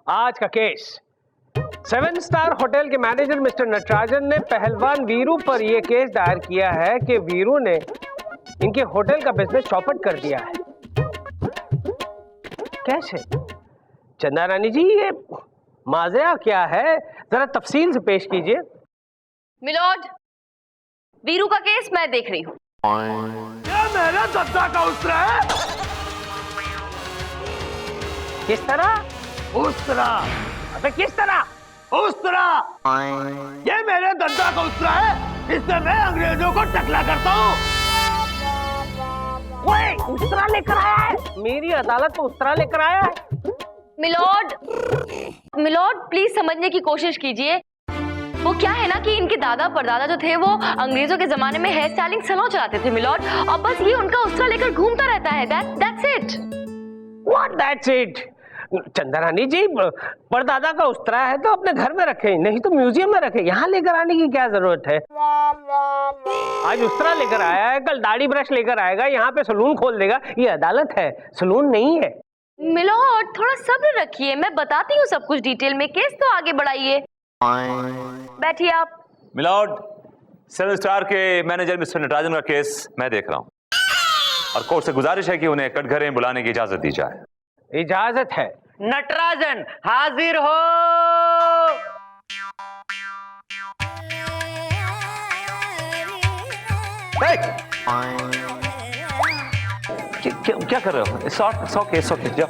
आज का case 7 star hotel के मैनेजर मिस्टर नटराजन ने पहलवान वीरू पर यह केस दायर किया है कि वीरू ने इनके होटल का बिजनेस चौपट कर दिया है। कैसे? चंदा रानी जी, ये माजरा क्या है, जरा तफसील से पेश कीजिए। मिलॉर्ड, वीरू का केस मैं देख रही हूँ। क्या मेरा दद्दा का उसरा है? किस तरह? उस तरह? अबे किस तरह? उस तरह? ये मेरे दद्दा का उसरा है, इससे मैं अंग्रेजों को टकला करता हूँ। ओए, उसरा लेकर आया है, मेरी अदालत में उसरा लेकर आया है। मिलॉर्ड प्लीज समझने की कोशिश कीजिए। वो क्या है ना कि इनके दादा परदादा जो थे वो अंग्रेजों के जमाने में हेयर स्टाइलिंग सैलून चलाते थे मिलॉर्ड, और बस ये उनका उसरा लेकर घूमता रहता है। That's it. What that's it? चंदा रानी जी, परदादा का उस्तरा है तो अपने घर में रखें, नहीं तो म्यूजियम में रखें। यहाँ लेकर आने की क्या जरूरत है? आज उस्तरा लेकर आया है, कल दाढ़ी ब्रश लेकर आएगा, यहाँ पे सलून खोल देगा। ये अदालत है, सलून नहीं है। मिलॉर्ड थोड़ा सब्र रखिए, मैं बताती हूँ सब कुछ डिटेल में। केस तो आगे बढ़ाइए, बैठिए आप। मिलॉर्ड, 7 स्टार के मैनेजर मिस्टर नटराजन का केस मैं देख रहा हूँ और कोर्ट से गुजारिश है कि उन्हें कटघरे बुलाने की इजाजत दी जाए। इजाजत है। नटराजन हाजिर हो। क्या कर रहे हो? सौ केस जाओ।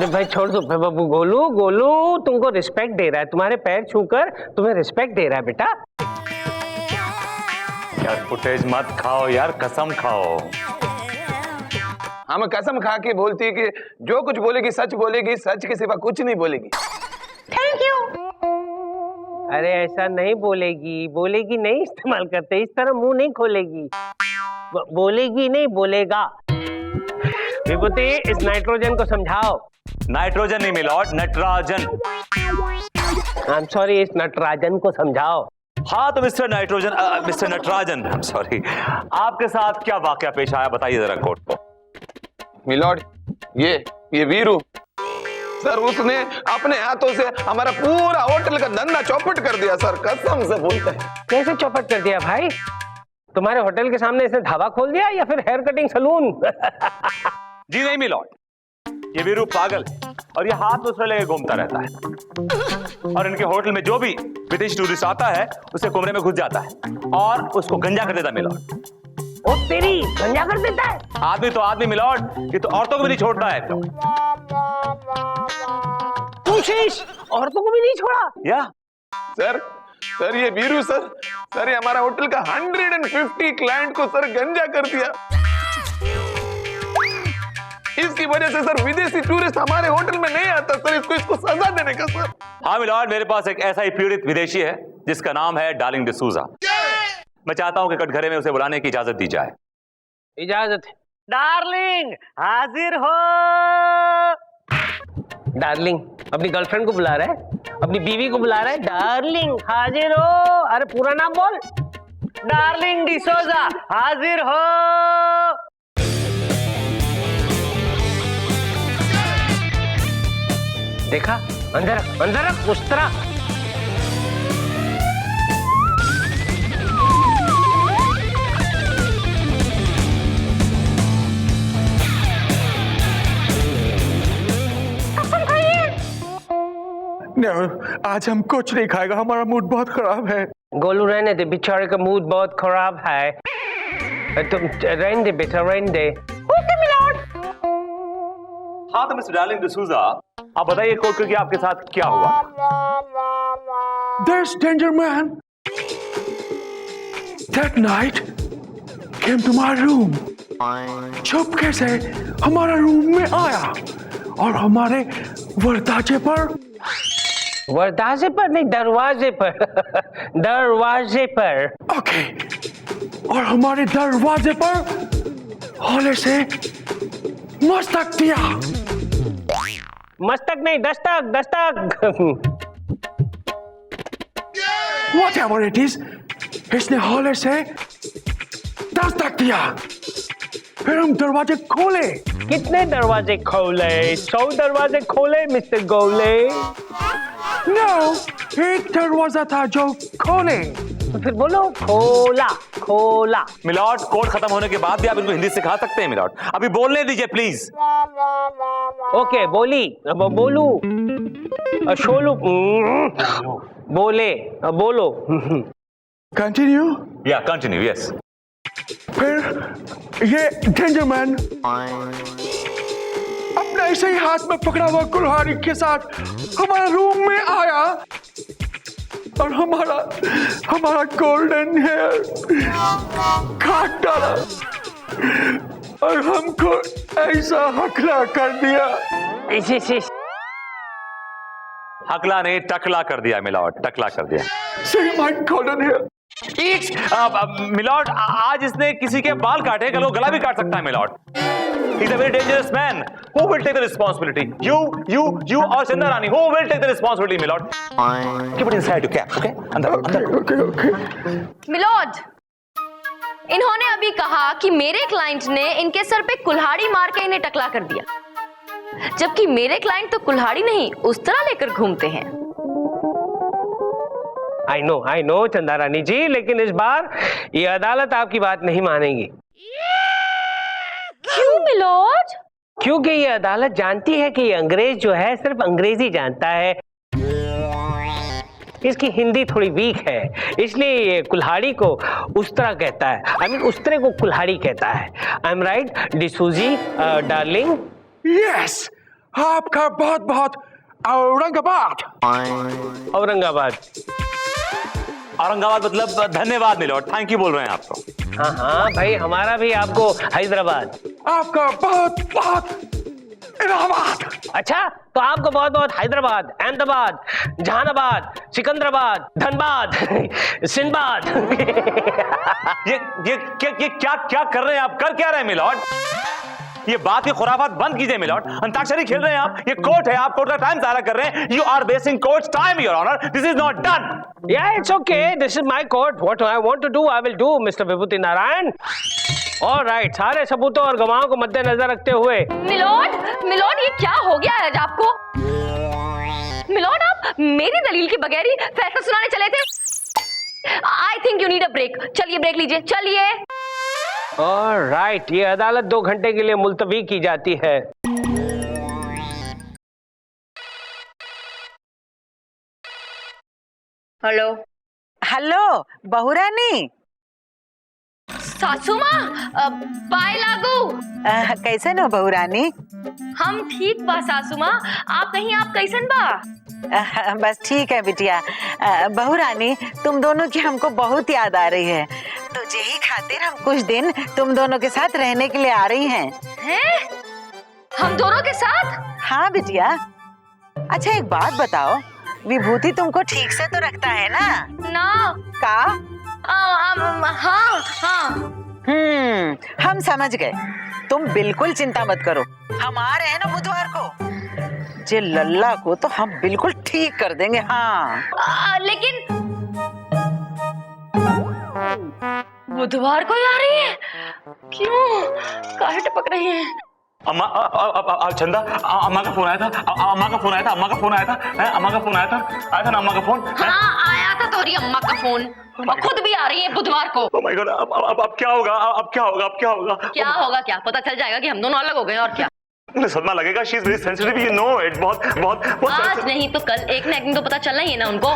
भाई छोड़ दो बाबू। गोलू तुमको रिस्पेक्ट दे रहा है, तुम्हारे पैर छूकर तुम्हें रिस्पेक्ट दे रहा है बेटा। यार फुटेज मत खाओ यार, कसम खाओ। हमें कसम खा के बोलती है कि जो कुछ बोलेगी सच बोलेगी, सच के सिवा कुछ नहीं बोलेगी। Thank you. अरे ऐसा नहीं बोलेगी नहीं इस्तेमाल करते, इस तरह मुंह नहीं खोलेगी। बोलेगी नहीं, बोलेगा। विभूति, इस नाइट्रोजन को समझाओ। नाइट्रोजन नहीं milord, Natarajan. I am sorry, इस नटराजन को समझाओ। हाँ तो mister Natarajan, I am sorry, आपके साथ क्या वाकया पेश आया बताइए जरा कोर्ट को। मिलॉर्ड, ये वीरू सर, उसने अपने हाथों से हमारा पूरा होटल का धंधा चौपट कर दिया सर, कसम से बोलते हैं। कैसे चौपट कर दिया भाई? तुम्हारे होटल के सामने इसने ढाबा खोल दिया या फिर हेयर कटिंग सलून? जी नहीं मिलॉर्ड, ये वीरू पागल है और ये हाथ में उसमें लेके घूमता रहता है और इनके होटल में जो भी विदेशी टूरिस्ट आता है उसे कमरे में घुस जाता है और उसको गंजा कर देता है मिलॉर्ड। ओ तेरी, गंजा कर देता है? आदमी तो आदमी मिलॉर्ड, ये तो औरतों को भी नहीं छोड़ता है। कोशिश औरतों को भी नहीं छोड़ा या सर ये वीरू सर ये हमारा होटल का 150 क्लाइंट को सर गंजा कर दिया। इसकी वजह से सर विदेशी टूरिस्ट हमारे होटल में नहीं आता सर, इसको सजा देने का सर। हाँ मिलॉर्ड, मेरे पास एक ऐसा ही पीड़ित विदेशी है जिसका नाम है डार्लिंग डिसूजा। मैं चाहता हूं कि कटघरे में उसे बुलाने की इजाजत दी जाए। इजाजत है। डार्लिंग हाजिर हो। डार्लिंग अपनी गर्लफ्रेंड को बुला रहा है, अपनी बीवी को बुला रहा है। डार्लिंग हाजिर हो। अरे पूरा नाम बोल। डार्लिंग डिसूजा हाजिर हो। देखा, अंदर रख उस तरह। आज हम कुछ नहीं खाएगा, हमारा मूड बहुत खराब है। गोलू रहने दे, बेचारे का मूड बहुत खराब है। तुम रहने दे बेटा, रहने दे। Okay milord. हाँ तो मिस्टर डार्लिंग डिसूजा, आप बताइए कोर्ट के आपके साथ क्या हुआ? There's danger man that night came to my room. चुपके से हमारा रूम में आया और हमारे दरवाजे पर नहीं, दरवाजे पर। ओके, और हमारे दरवाजे पर हौले से मस्तक दिया। मस्तक नहीं, दस्तक। whatever it is, इसने हौले से 10 तक दिया। फिर हम दरवाजे खोले। कितने दरवाजे खोले? 100 दरवाजे खोले मिस्टर गोले। No, एक दरवाजा था जो खोले। तो फिर बोलो खोला खोला। मिलॉर्ड, कोड खत्म होने के बाद भी आप इनको हिंदी सिखा सकते हैं मिलॉर्ड। अभी बोलने दीजिए प्लीज। ओके बोली, अब बोलू, शोलू, बोले, बोलो। Continue। या कंटिन्यू, यस। फिर ये डेंजरमैन अपने ऐसे ही हाथ में पकड़ा हुआ कुल्हाड़ी के साथ हमारे रूम में आया और हमारा गोल्डन हेयर काट डाला और हमको ऐसा हकला कर दिया। हकला नहीं, टकला कर दिया मिलॉर्ड, टकला कर दिया। See my golden hair। Milord, आज इसने किसी के बाल काटे, कल वो गला भी काट सकता है milord. He's a very dangerous man. Who will take the responsibility? You or चंदा रानी? Who will take the responsibility, milord? Keep it inside your cap, okay? अंदर। Okay। मिलॉर्ड, इन्होंने अभी कहा कि मेरे क्लाइंट ने इनके सर पे कुल्हाड़ी मार के इन्हें टकला कर दिया, जबकि मेरे क्लाइंट तो कुल्हाड़ी नहीं उस्तरा लेकर घूमते हैं। आई नो चंदा रानी जी, लेकिन इस बार ये अदालत आपकी बात नहीं मानेगी। क्यों मिलॉर्ड? क्योंकि ये अदालत जानती है कि ये अंग्रेज जो है सिर्फ अंग्रेजी जानता है, इसकी हिंदी थोड़ी वीक है, इसलिए ये कुल्हाड़ी को उस्तरा कहता है। आई मीन उस्तरे को कुल्हाड़ी कहता है। आई एम राइट डिसूजी डार्लिंग? Yes, आपका बहुत बहुत औरंगाबाद। औरंगाबाद। औरंगाबाद मतलब धन्यवाद मिलॉर्ड, थैंक यू बोल रहे हैं आपको। हाँ भाई, हमारा भी आपको हैदराबाद। आपका बहुत बहुत इलाहाबाद। अच्छा, तो आपको बहुत बहुत हैदराबाद, अहमदाबाद, जहानाबाद, सिकंदराबाद, धनबाद, सिंदबाद। ये क्या कर रहे हैं आप? कर क्या रहे हैं मिलॉर्ड? ये बात, ये खुराफात बंद कीजिए मिलॉर्ड। अंताक्षरी खेल रहे हैं आप। ये कोर्ट है, आप कोर्ट का टाइम ज़ाया कर रहे हैं। You are wasting court's time your honour. This is not done. Yeah, it's okay. This is my court. What I want to do, I will do, Mr. Vibhuti Narayan. All right, सारे सबूतों और गवाहों को मद्देनजर रखते हुए। मिलॉर्ड, ये क्या हो गया है आपको? मिलॉर्ड, आप मेरी दलील के बगैर ही फैसला सुनाने चले थे। I think you need a break. चलिए ब्रेक लीजिए, चलिए। All right, ये अदालत 2 घंटे के लिए मुलतवी की जाती है। हेलो हेलो बहुरानी, सासू माँ, बाय लागू। कैसे हो बहुरानी? हम ठीक बा सासू माँ, आप कैसन बा? बस ठीक है बिटिया। बहुरानी, तुम दोनों की हमको बहुत याद आ रही है, तो यही खातिर हम कुछ दिन तुम दोनों के साथ रहने के लिए आ रही हैं। हैं? हम दोनों के साथ? हाँ बिटिया। अच्छा एक बात बताओ, विभूति तुमको ठीक से तो रखता है ना? ना। का? हाँ। हम समझ गए। तुम बिल्कुल चिंता मत करो, हम आ रहे हैं ना बुधवार को। जे लल्ला को तो हम बिल्कुल ठीक कर देंगे। हाँ लेकिन बुधवार को ही आ रही है? क्यों? काहे टपक रही है? अम्मा, चंदा, अम्मा का फोन आया था। अम्मा का फोन आया था। अम्मा का फोन आया था ना? अम्मा का फोन। हाँ आया था तोरी अम्मा का फोन, और खुद भी आ रही है बुधवार को। Oh my God, अब क्या होगा? अब क्या होगा? क्या पता चल जाएगा कि हम दोनों अलग हो गए, और क्या? मुझे सदमा लगेगा। She is very sensitive, you know it। बहुत आज नहीं तो कल एक ना एक दिन तो पता चलना ही है ना उनको।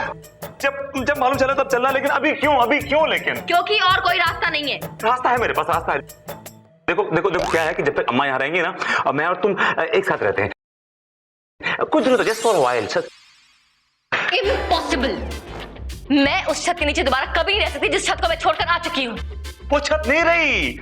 जब मालूम चला तब चलना, लेकिन अभी क्यों? लेकिन क्योंकि और कोई रास्ता नहीं है। रास्ता है, मेरे पास रास्ता है। देखो क्या है कि जब तक अम्मा यहाँ रहेंगी ना, और मैं और तुम एक साथ रहते हैं कुछ दिनों तक, जस्ट फॉर व्हाइल। इम्पॉसिबल। मैं उस छत के नीचे दोबारा कभी नहीं रह सकती जिस छत को मैं छोड़कर आ चुकी हूँ। वो छत नहीं रही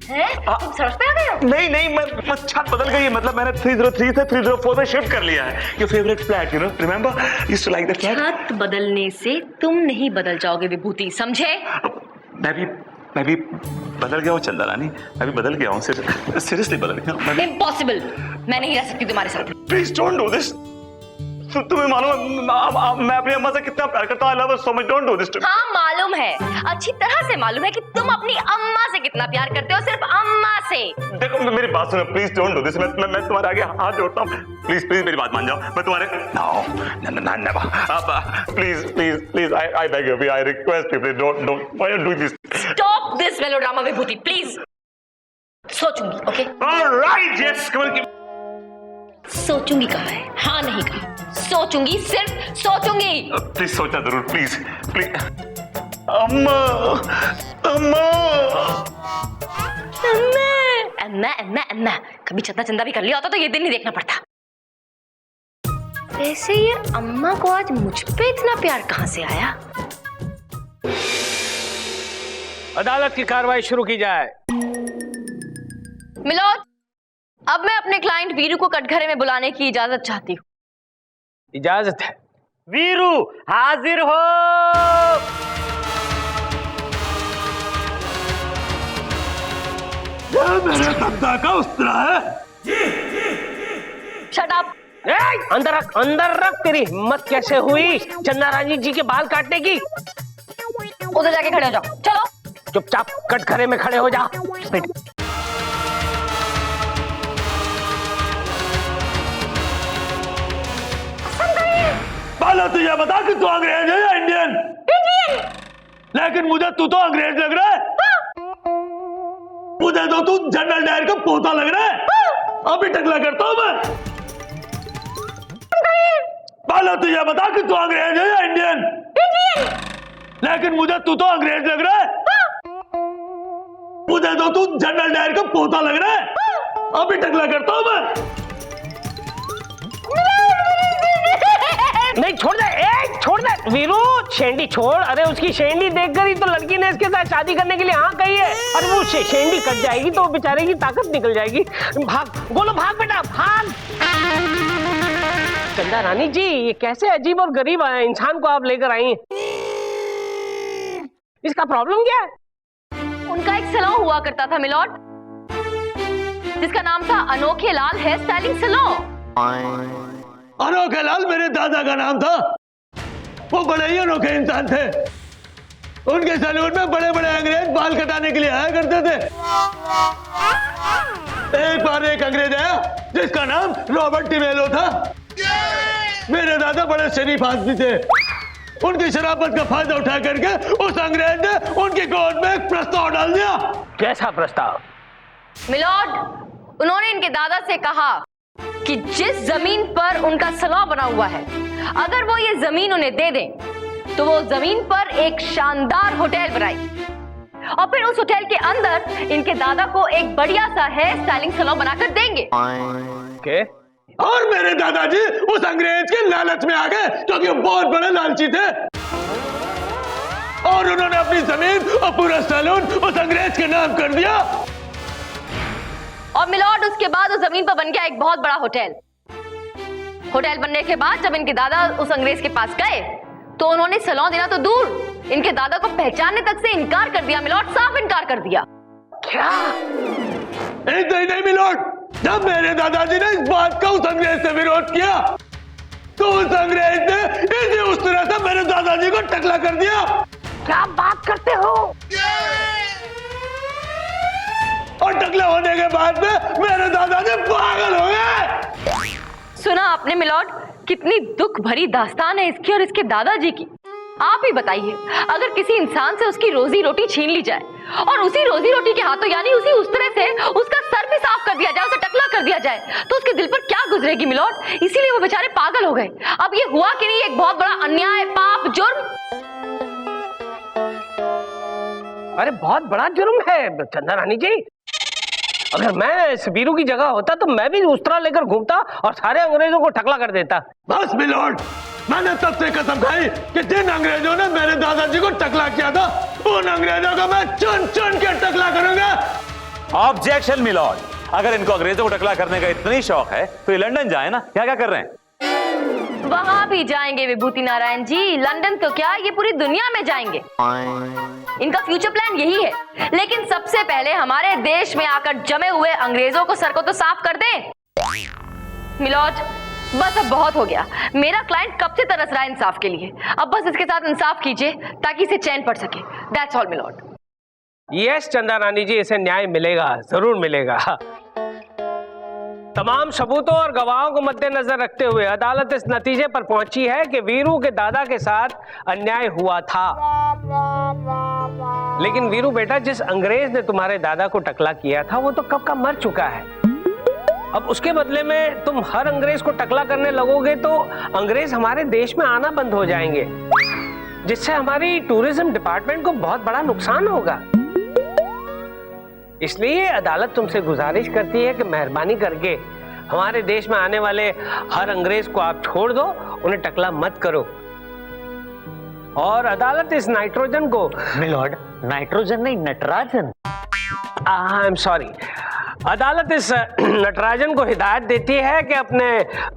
है? तुम समझ पे आ गए हो? नहीं, मैं छत बदल गई है। मतलब मैंने 303 से 304 में शिफ्ट कर लिया है। Your favourite flat, you know, remember? Used to like that flat. छत बदलने से तुम नहीं बदल जाओगे विभूति, समझे? मैं भी बदल गया हूँ चंदा रानी, मैं भी बदल गया हूँ। सीरियसली बदल गया हूँ। इम्पॉसिबल। मैं नहीं रह सकती तुम्हारे साथ। Please don't do this. तुम्हें मालूम है मैं अपनी अम्मा से कितना प्यार करता हूं। I love her so much, don't do this to me. हाँ मालूम है, अच्छी तरह से मालूम है कि तुम अपनी अम्मा से कितना प्यार करते हो, सिर्फ अम्मा से। देखो मेरी बात सुनो प्लीज, डोंट डू दिस। मैं तुम्हारे आगे हाथ जोड़ता हूँ, प्लीज प्लीज मेरी बात मान जाओ। मैं तुम्हारे please I beg you, I request you, please don't why are doing this. Stop this melodrama Vibhuti please. सोचूंगी, ओके? ऑलराइट, यस, कमल की सोचूंगी कहा है, हाँ नहीं कहा, सोचूंगी, सिर्फ सोचूंगी। प्लीज सोचना जरूर, प्लीज प्लीज। अम्मा अम्मा अम्मा अम्मा अम्मा, कभी चंदा चंदा भी कर लिया होता तो ये दिन नहीं देखना पड़ता। वैसे ये अम्मा को आज मुझ पे इतना प्यार कहां से आया? अदालत की कार्रवाई शुरू की जाए। मिलोद, अब मैं अपने क्लाइंट वीरू को कटघरे में बुलाने की इजाजत चाहती हूँ। इजाजत है। वीरू हाजिर हो। मेरे दद्दा का उस्तरा है। Shut up. अंदर रख। तेरी हिम्मत कैसे हुई चंदा रानी जी के बाल काटने की? उधर जाके खड़े हो जाओ, चलो। चुपचाप कटघरे में खड़े हो जा। पहले तो ये बता कि तू अंग्रेज है या इंडियन? लेकिन मुझे तू तो अंग्रेज लग रहा है। मुझे तो तू जनरल डायर का पोता लग रहा है। अभी टकला करता हूं मैं। पहले तो ये बता कि तू अंग्रेज है या इंडियन? लेकिन मुझे तू तो अंग्रेज लग रहा है। मुझे तो तू जनरल डायर का पोता लग रहा है। अभी टकला करता हूं मैं। नहीं छोड़ दे, छोड़ दे वीरू, शेंडी छोड़। अरे उसकी शेंडी देखकर ही तो लड़की ने इसके साथ शादी करने के लिए हाँ कही है। अरे वो शेंडी कट जाएगी तो बेचारे की ताकत निकल जाएगी। भाग, बोलो भाग बेटा, भाग। चंदा रानी जी, ये कैसे अजीब और गरीब इंसान को आप लेकर आई हैं? इसका प्रॉब्लम क्या है? उनका एक सैलून हुआ करता था मिलोड, जिसका नाम था अनोखे लाल हेयर स्टाइलिंग सैलून। अनोखे लाल मेरे दादा का नाम था। वो बड़े ही अनोखे इंसान थे। उनके सैलून में बड़े बड़े अंग्रेज बाल कटाने के लिए आया करते थे। एक बार एक अंग्रेज आया जिसका नाम रॉबर्ट टिमेलो था। मेरे दादा बड़े शरीफ आदमी थे। उनकी शराफत का फायदा उठा करके उस अंग्रेज ने उनकी गोद में एक प्रस्ताव डाल दिया। कैसा प्रस्ताव? मिलोड, उन्होंने इनके दादा से कहा कि जिस जमीन पर उनका सैलून बना हुआ है, अगर वो ये जमीन उन्हें दे दें तो वो जमीन पर एक शानदार होटल बनाए और फिर उस होटल के अंदर इनके दादा को एक बढ़िया सा हेयर स्टाइलिंग सैलून बनाकर देंगे। के? और मेरे दादाजी उस अंग्रेज के लालच में आ गए क्योंकि वो बहुत बड़े लालची थे और उन्होंने अपनी जमीन और पूरा सैलून उस अंग्रेज के नाम कर दिया। और मिलोड, उसके बाद उस जमीन पर बन गया एक बहुत बड़ा होटल। होटल बनने के बाद जब इनके दादा उस अंग्रेज के पास गए तो उन्होंने सैलून देना तो दूर, इनके दादा को पहचानने तक से इनकार कर दिया मिलोड, साफ इनकार कर दिया। क्या? नहीं मिलोड, जब मेरे दादाजी ने इस बात का उस अंग्रेज से विरोध किया तो उस अंग्रेज ने इसी उस तरह से मेरे दादाजी को टकला कर दिया। क्या बात करते हो? और टकला होने के बाद में मेरे दादाजी पागल हो गए। सुना आपने मिलोड, कितनी दुख भरी दास्तान है इसकी और इसके दादाजी की। आप ही बताइए, अगर किसी इंसान से उसकी रोजी रोटी छीन ली जाए और उसी रोजी रोटी के हाथों यानी उसी उस तरह से उसका सर भी साफ कर दिया जाए, उसे टकला कर दिया जाए, तो उसके दिल पर क्या गुजरेगी मिलोड? इसीलिए वो बेचारे पागल हो गए। अब ये हुआ कि नहीं एक बहुत बड़ा अन्याय, पाप, जुर्म। अरे बहुत बड़ा जुर्म है चंदा रानी जी। अगर मैं इस वीरू की जगह होता तो मैं भी उस तरह लेकर घूमता और सारे अंग्रेजों को टकला कर देता। बस मिलोड, मैंने तब से कसम खाई कि जिन अंग्रेजों ने मेरे दादाजी को टकला किया था उन अंग्रेजों को मैं चुन चुन के टकला करूंगा। ऑब्जेक्शन मिलॉर्ड, अगर इनको अंग्रेजों को टकला करने का इतना ही शौक है तो ये लंदन जाए ना। क्या क्या कर रहे हैं? वहां भी जाएंगे विभूति नारायण जी, लंदन तो क्या, ये पूरी दुनिया में जाएंगे। इनका फ्यूचर प्लान यही है, लेकिन सबसे पहले हमारे देश में आकर जमे हुए अंग्रेजों को सर को तो साफ कर दें। मिलोज, बस अब बहुत हो गया। मेरा क्लाइंट कब से तरस रहा है इंसाफ के लिए। अब बस इसके साथ इंसाफ कीजिए ताकि इसे चैन पड़ सके। That's all milord. यस चंदा रानी जी, इसे न्याय मिलेगा, जरूर मिलेगा। तमाम सबूतों और गवाहों को मद्देनजर रखते हुए अदालत इस नतीजे पर पहुंची है कि वीरू के दादा के साथ अन्याय हुआ था। लेकिन वीरू बेटा, जिस अंग्रेज ने तुम्हारे दादा को टकला किया था वो तो कब का मर चुका है। अब उसके बदले में तुम हर अंग्रेज को टकला करने लगोगे तो अंग्रेज हमारे देश में आना बंद हो जाएंगे, जिससे हमारी टूरिज्म डिपार्टमेंट को बहुत बड़ा नुकसान होगा। इसलिए अदालत तुमसे गुजारिश करती है कि मेहरबानी करके हमारे देश में आने वाले हर अंग्रेज को आप छोड़ दो, उन्हें टकला मत करो। और अदालत इस नाइट्रोजन को मिलॉर्ड, नाइट्रोजन नहीं, नटराजन। आई एम सॉरी, अदालत इस नटराजन को हिदायत देती है कि अपने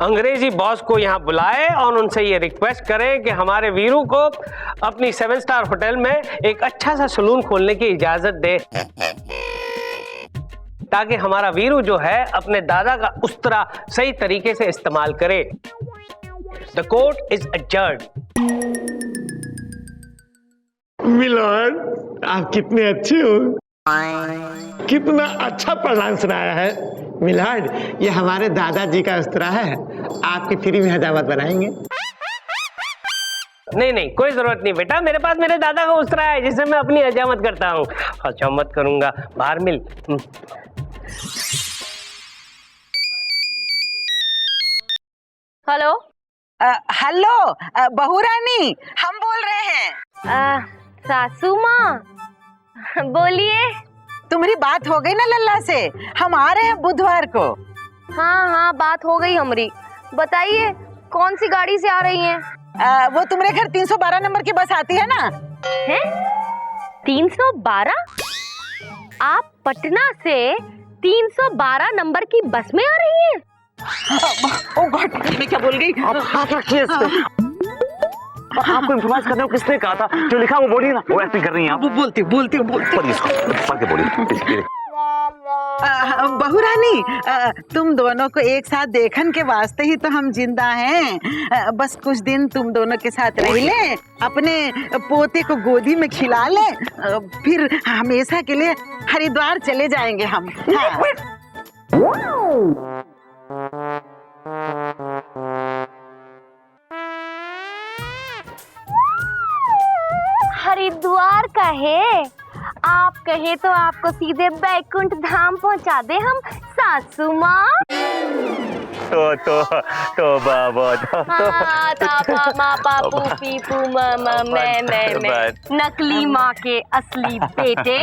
अंग्रेजी बॉस को यहाँ बुलाए और उनसे ये रिक्वेस्ट करें कि हमारे वीरू को अपनी 7 स्टार होटल में एक अच्छा सा सलून खोलने की इजाजत दे, ताकि हमारा वीरू जो है अपने दादा का उस्तरा सही तरीके से इस्तेमाल करे। The court is adjourned. Milord, आप कितने अच्छे हो, कितना अच्छा प्रणाम सुनाया है। मिलॉर्ड, ये हमारे दादाजी का उस्तरा है, आपकी फ्री में हजामत बनाएंगे। नहीं नहीं, कोई जरूरत नहीं बेटा, मेरे पास मेरे दादा का उस्तरा है जिसे मैं अपनी हजामत करता हूँ। हजामत करूंगा, बाहर मिल। हेलो। हेलो बहू रानी, हम बोल रहे हैं। सासू माँ, बोलिए। तुम्हारी बात हो गई ना लल्ला से? हम आ रहे हैं बुधवार को। हाँ हाँ, बात हो गई हमारी। बताइए कौन सी गाड़ी से आ रही हैं? वो तुम्हारे घर 312 नंबर की बस आती है ना? हैं? 312? आप पटना से 312 नंबर की बस में आ रही हैं? ओ गॉड, मैं क्या बोल गई? आप हाथ रखिए इस पे। आपको इम्प्रोवाइज करने को किसने कहा था? जो लिखा वो बोलिए ना। वो एक्टिंग कर रही हैं आप। बोलती पढ़िए इसको, पढ़ के बोलिए। बहू रानी, तुम दोनों को एक साथ देखने के वास्ते ही तो हम जिंदा हैं। बस कुछ दिन तुम दोनों के साथ रह ले, अपने पोते को गोदी में खिला ले, फिर हमेशा के लिए हरिद्वार चले जाएंगे हम। हाँ। हरिद्वार का है? आप कहे तो आपको सीधे बैकुंठ धाम पहुंचा दे हम, सासू माँ। तो बाबा मैं नकली माँ के असली बेटे।